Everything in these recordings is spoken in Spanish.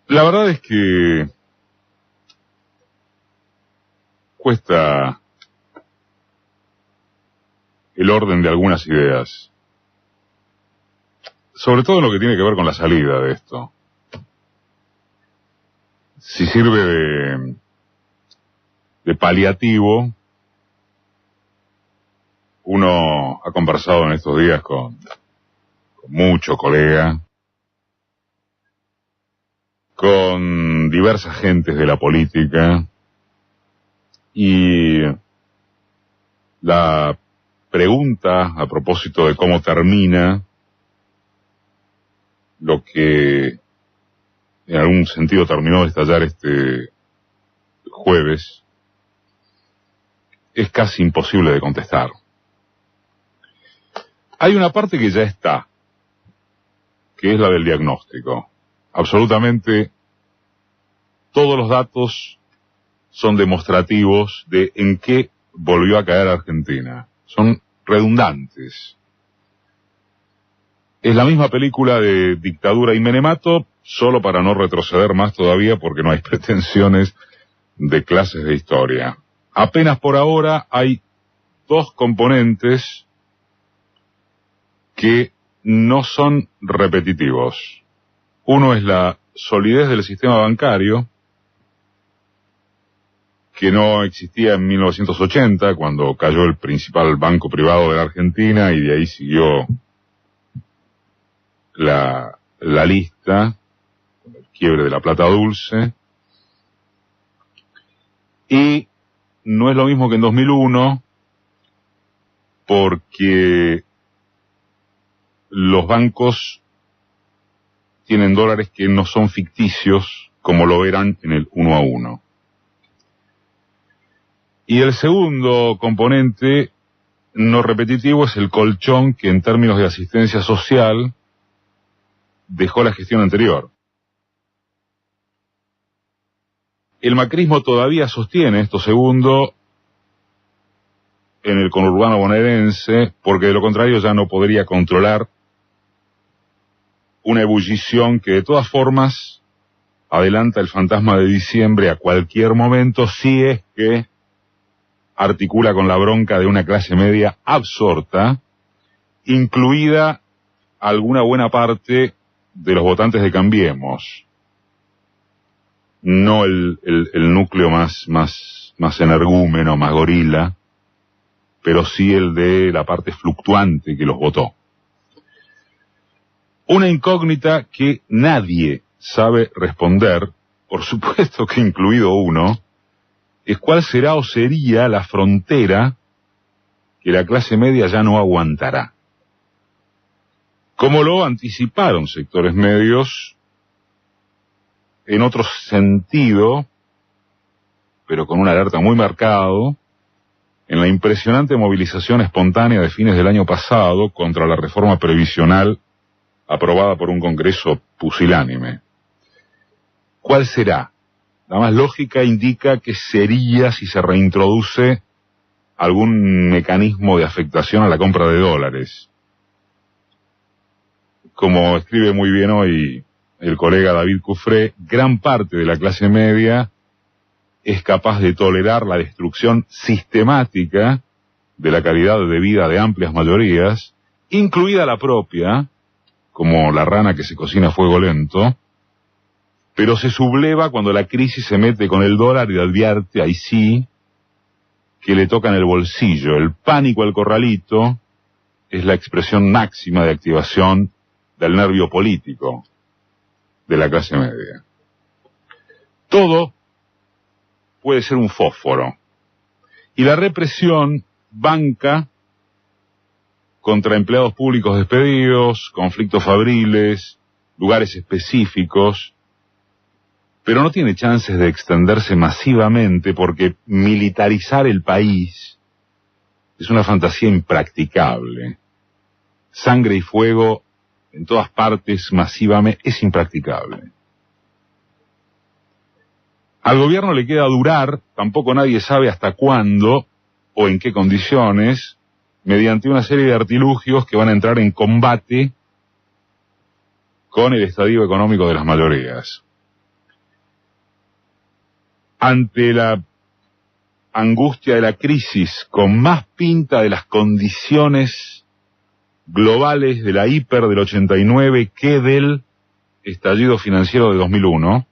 La verdad es que cuesta el orden de algunas ideas, sobre todo en lo que tiene que ver con la salida de esto. Si sirve de paliativo, uno ha conversado en estos días con mucho colega, con diversas gentes de la política, y la pregunta a propósito de cómo termina lo que en algún sentido terminó de estallar este jueves es casi imposible de contestar. Hay una parte que ya está, que es la del diagnóstico. Absolutamente todos los datos son demostrativos de en qué volvió a caer Argentina. Son redundantes. Es la misma película de dictadura y menemato, solo para no retroceder más todavía porque no hay pretensiones de clases de historia. Apenas por ahora hay dos componentes que no son repetitivos. Uno es la solidez del sistema bancario, que no existía en 1980, cuando cayó el principal banco privado de la Argentina, y de ahí siguió la lista, con el quiebre de la plata dulce. Y no es lo mismo que en 2001, porque los bancos tienen dólares que no son ficticios como lo eran en el 1 a 1. Y el segundo componente no repetitivo es el colchón que en términos de asistencia social dejó la gestión anterior. El macrismo todavía sostiene esto segundo en el conurbano bonaerense, porque de lo contrario ya no podría controlar una ebullición que de todas formas adelanta el fantasma de diciembre a cualquier momento, si es que articula con la bronca de una clase media absorta, incluida alguna buena parte de los votantes de Cambiemos. No el núcleo más energúmeno, más gorila, pero sí el de la parte fluctuante que los votó. Una incógnita que nadie sabe responder, por supuesto que incluido uno, es cuál será o sería la frontera que la clase media ya no aguantará. Como lo anticiparon sectores medios, en otro sentido, pero con una alerta muy marcado, en la impresionante movilización espontánea de fines del año pasado contra la reforma previsional aprobada por un Congreso pusilánime. ¿Cuál será? La más lógica indica que sería si se reintroduce algún mecanismo de afectación a la compra de dólares. Como escribe muy bien hoy el colega David Cufré, gran parte de la clase media es capaz de tolerar la destrucción sistemática de la calidad de vida de amplias mayorías, incluida la propia, como la rana que se cocina a fuego lento, pero se subleva cuando la crisis se mete con el dólar y advierte, ahí sí, que le tocan el bolsillo. El pánico al corralito es la expresión máxima de activación del nervio político de la clase media. Todo puede ser un fósforo, y la represión banca contra empleados públicos despedidos, conflictos fabriles, lugares específicos, pero no tiene chances de extenderse masivamente porque militarizar el país es una fantasía impracticable. Sangre y fuego en todas partes masivamente es impracticable. Al gobierno le queda durar, tampoco nadie sabe hasta cuándo o en qué condiciones, mediante una serie de artilugios que van a entrar en combate con el estadio económico de las mayorías. ante la angustia de la crisis, con más pinta de las condiciones globales de la hiper del 89 que del estallido financiero de 2001.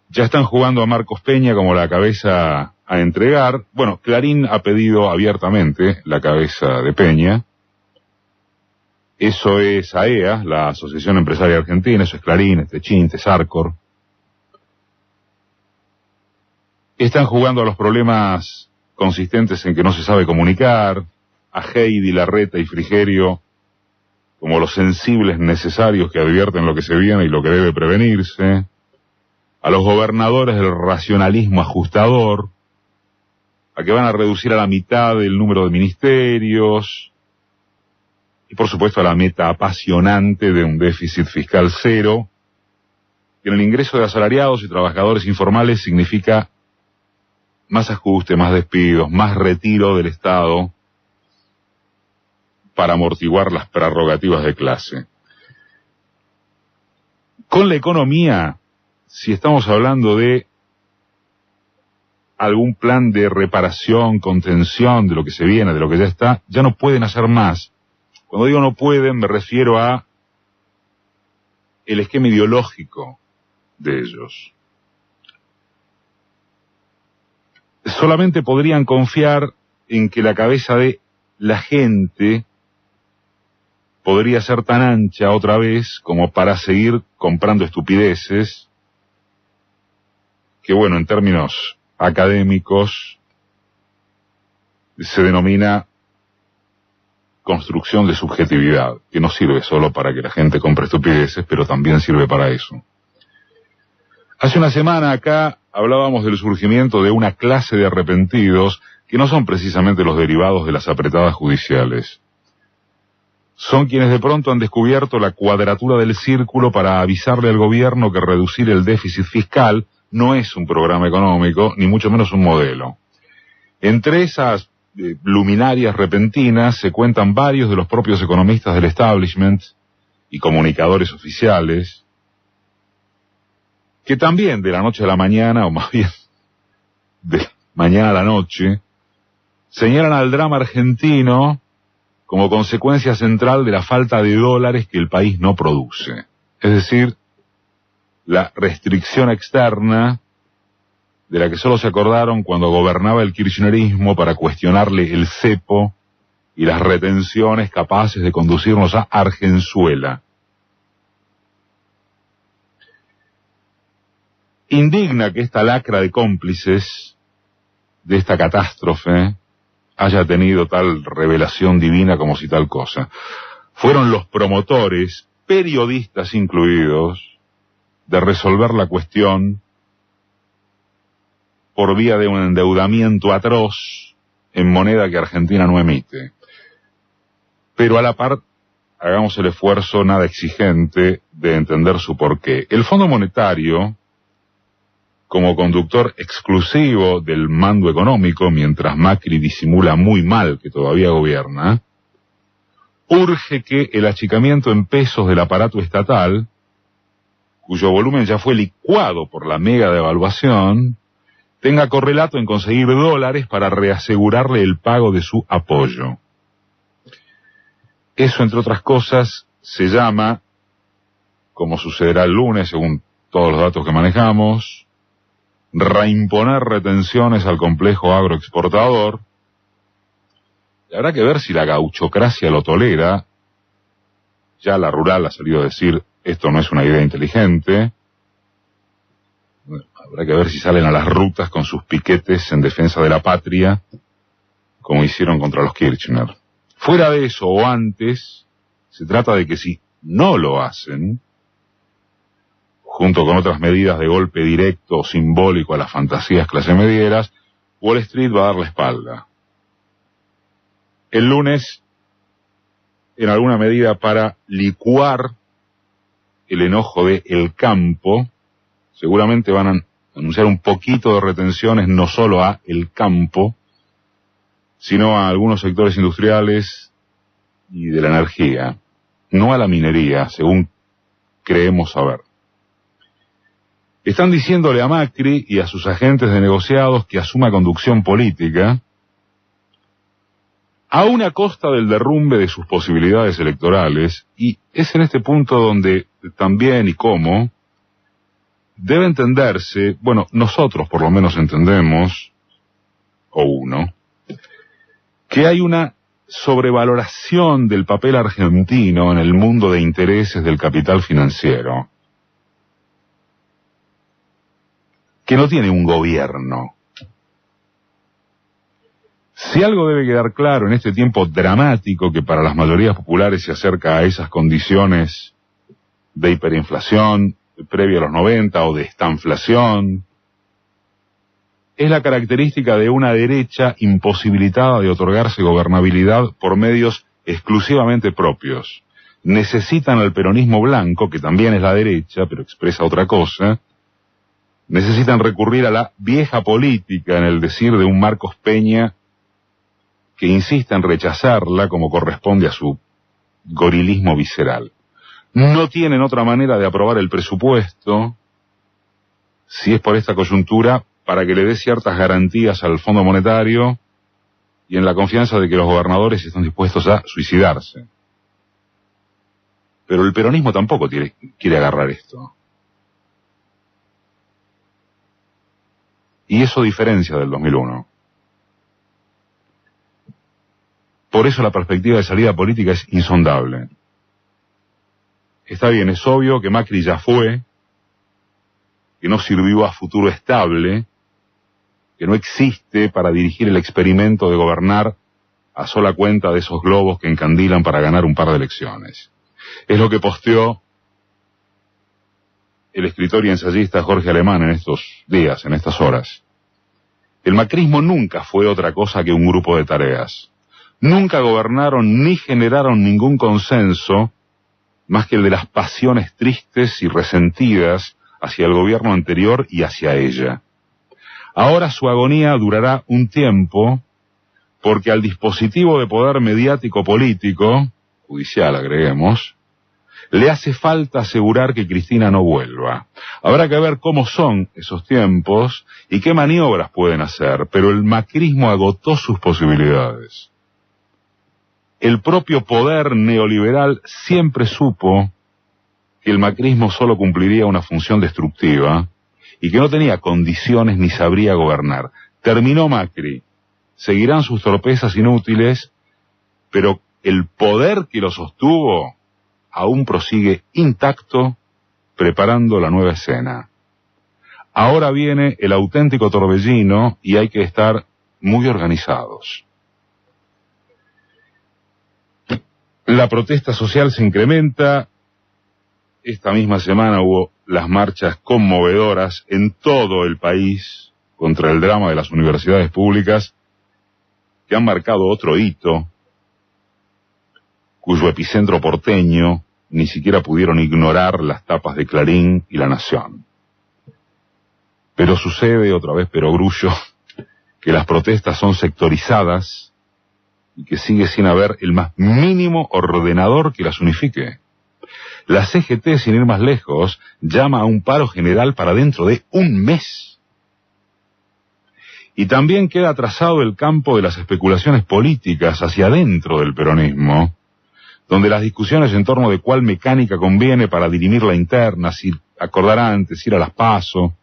Ya están jugando a Marcos Peña como la cabeza a entregar. Bueno, Clarín ha pedido abiertamente la cabeza de Peña. Eso es AEA, la Asociación Empresaria Argentina, eso es Clarín, Techint, Sarcor. Están jugando a los problemas consistentes en que no se sabe comunicar, a Heidi, Larreta y Frigerio como los sensibles necesarios que advierten lo que se viene y lo que debe prevenirse, a los gobernadores del racionalismo ajustador, a que van a reducir a la mitad el número de ministerios, y por supuesto a la meta apasionante de un déficit fiscal cero, que en el ingreso de asalariados y trabajadores informales significa más ajuste, más despidos, más retiro del Estado para amortiguar las prerrogativas de clase. Con la economía, si estamos hablando de algún plan de reparación, contención de lo que se viene, de lo que ya está, ya no pueden hacer más. Cuando digo no pueden, me refiero a el esquema ideológico de ellos. Solamente podrían confiar en que la cabeza de la gente podría ser tan ancha otra vez como para seguir comprando estupideces que, bueno, en términos académicos se denomina construcción de subjetividad, que no sirve solo para que la gente compre estupideces, pero también sirve para eso. Hace una semana acá hablábamos del surgimiento de una clase de arrepentidos que no son precisamente los derivados de las apretadas judiciales. Son quienes de pronto han descubierto la cuadratura del círculo para avisarle al gobierno que reducir el déficit fiscal no es un programa económico, ni mucho menos un modelo. Entre esas luminarias repentinas se cuentan varios de los propios economistas del establishment y comunicadores oficiales, que también de la noche a la mañana, o más bien de la mañana a la noche, señalan al drama argentino como consecuencia central de la falta de dólares que el país no produce. Es decir, la restricción externa de la que solo se acordaron cuando gobernaba el kirchnerismo para cuestionarle el cepo y las retenciones capaces de conducirnos a Argenzuela. Indigna que esta lacra de cómplices de esta catástrofe haya tenido tal revelación divina como si tal cosa. Fueron los promotores, periodistas incluidos, de resolver la cuestión por vía de un endeudamiento atroz en moneda que Argentina no emite. Pero a la par, hagamos el esfuerzo nada exigente de entender su porqué. El Fondo Monetario, como conductor exclusivo del mando económico, mientras Macri disimula muy mal que todavía gobierna, urge que el achicamiento en pesos del aparato estatal, cuyo volumen ya fue licuado por la mega devaluación, tenga correlato en conseguir dólares para reasegurarle el pago de su apoyo. Eso, entre otras cosas, se llama, como sucederá el lunes según todos los datos que manejamos, reimponer retenciones al complejo agroexportador. Y habrá que ver si la gauchocracia lo tolera. Ya la rural ha salido a decir, esto no es una idea inteligente. Bueno, habrá que ver si salen a las rutas con sus piquetes en defensa de la patria, como hicieron contra los Kirchner. Fuera de eso, o antes, se trata de que si no lo hacen, junto con otras medidas de golpe directo o simbólico a las fantasías clasemedieras, Wall Street va a dar la espalda. El lunes, en alguna medida para licuar el enojo de El Campo, seguramente van a anunciar un poquito de retenciones no solo a El Campo, sino a algunos sectores industriales y de la energía, no a la minería, según creemos saber. Están diciéndole a Macri y a sus agentes de negociados que asuma conducción política, aún a costa del derrumbe de sus posibilidades electorales, y es en este punto donde también y cómo debe entenderse, bueno, nosotros por lo menos entendemos, o uno, que hay una sobrevaloración del papel argentino en el mundo de intereses del capital financiero, que no tiene un gobierno. Si algo debe quedar claro en este tiempo dramático que para las mayorías populares se acerca a esas condiciones de hiperinflación previa a los 90 o de estanflación, es la característica de una derecha imposibilitada de otorgarse gobernabilidad por medios exclusivamente propios. Necesitan al peronismo blanco, que también es la derecha, pero expresa otra cosa. Necesitan recurrir a la vieja política, en el decir de un Marcos Peña, que insiste en rechazarla como corresponde a su gorilismo visceral. No tienen otra manera de aprobar el presupuesto, si es por esta coyuntura, para que le dé ciertas garantías al Fondo Monetario y en la confianza de que los gobernadores están dispuestos a suicidarse. Pero el peronismo tampoco quiere agarrar esto. Y eso diferencia del 2001. Por eso la perspectiva de salida política es insondable. Está bien, es obvio que Macri ya fue, que no sirvió a futuro estable, que no existe para dirigir el experimento de gobernar a sola cuenta de esos globos que encandilan para ganar un par de elecciones. Es lo que posteó el escritor y ensayista Jorge Alemán en estos días, en estas horas. El macrismo nunca fue otra cosa que un grupo de tareas. Nunca gobernaron ni generaron ningún consenso más que el de las pasiones tristes y resentidas hacia el gobierno anterior y hacia ella. Ahora su agonía durará un tiempo, porque al dispositivo de poder mediático político, judicial agreguemos, le hace falta asegurar que Cristina no vuelva. Habrá que ver cómo son esos tiempos y qué maniobras pueden hacer, pero el macrismo agotó sus posibilidades. El propio poder neoliberal siempre supo que el macrismo solo cumpliría una función destructiva y que no tenía condiciones ni sabría gobernar. Terminó Macri, seguirán sus torpezas inútiles, pero el poder que lo sostuvo aún prosigue intacto, preparando la nueva escena. Ahora viene el auténtico torbellino y hay que estar muy organizados. La protesta social se incrementa. Esta misma semana hubo las marchas conmovedoras en todo el país contra el drama de las universidades públicas, que han marcado otro hito, cuyo epicentro porteño ni siquiera pudieron ignorar las tapas de Clarín y La Nación. Pero sucede, otra vez perogrullo, que las protestas son sectorizadas y que sigue sin haber el más mínimo ordenador que las unifique. La CGT, sin ir más lejos, llama a un paro general para dentro de un mes. Y también queda atrasado el campo de las especulaciones políticas hacia adentro del peronismo, donde las discusiones en torno de cuál mecánica conviene para dirimir la interna, si acordar antes, ir a las PASO,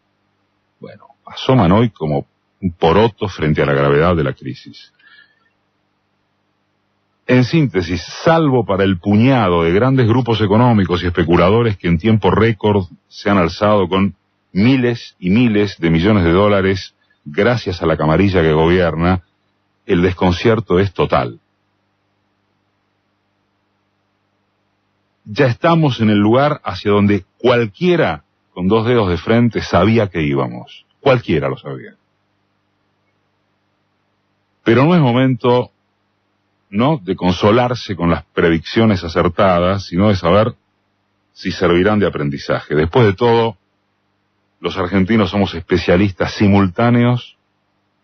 bueno, asoman hoy como un poroto frente a la gravedad de la crisis. En síntesis, salvo para el puñado de grandes grupos económicos y especuladores que en tiempo récord se han alzado con miles y miles de millones de dólares gracias a la camarilla que gobierna, el desconcierto es total. Ya estamos en el lugar hacia donde cualquiera con dos dedos de frente sabía que íbamos. Cualquiera lo sabía. Pero no es momento, ¿no?, de consolarse con las predicciones acertadas, sino de saber si servirán de aprendizaje. Después de todo, los argentinos somos especialistas simultáneos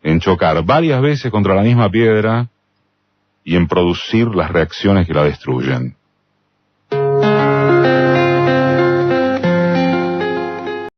en chocar varias veces contra la misma piedra y en producir las reacciones que la destruyen.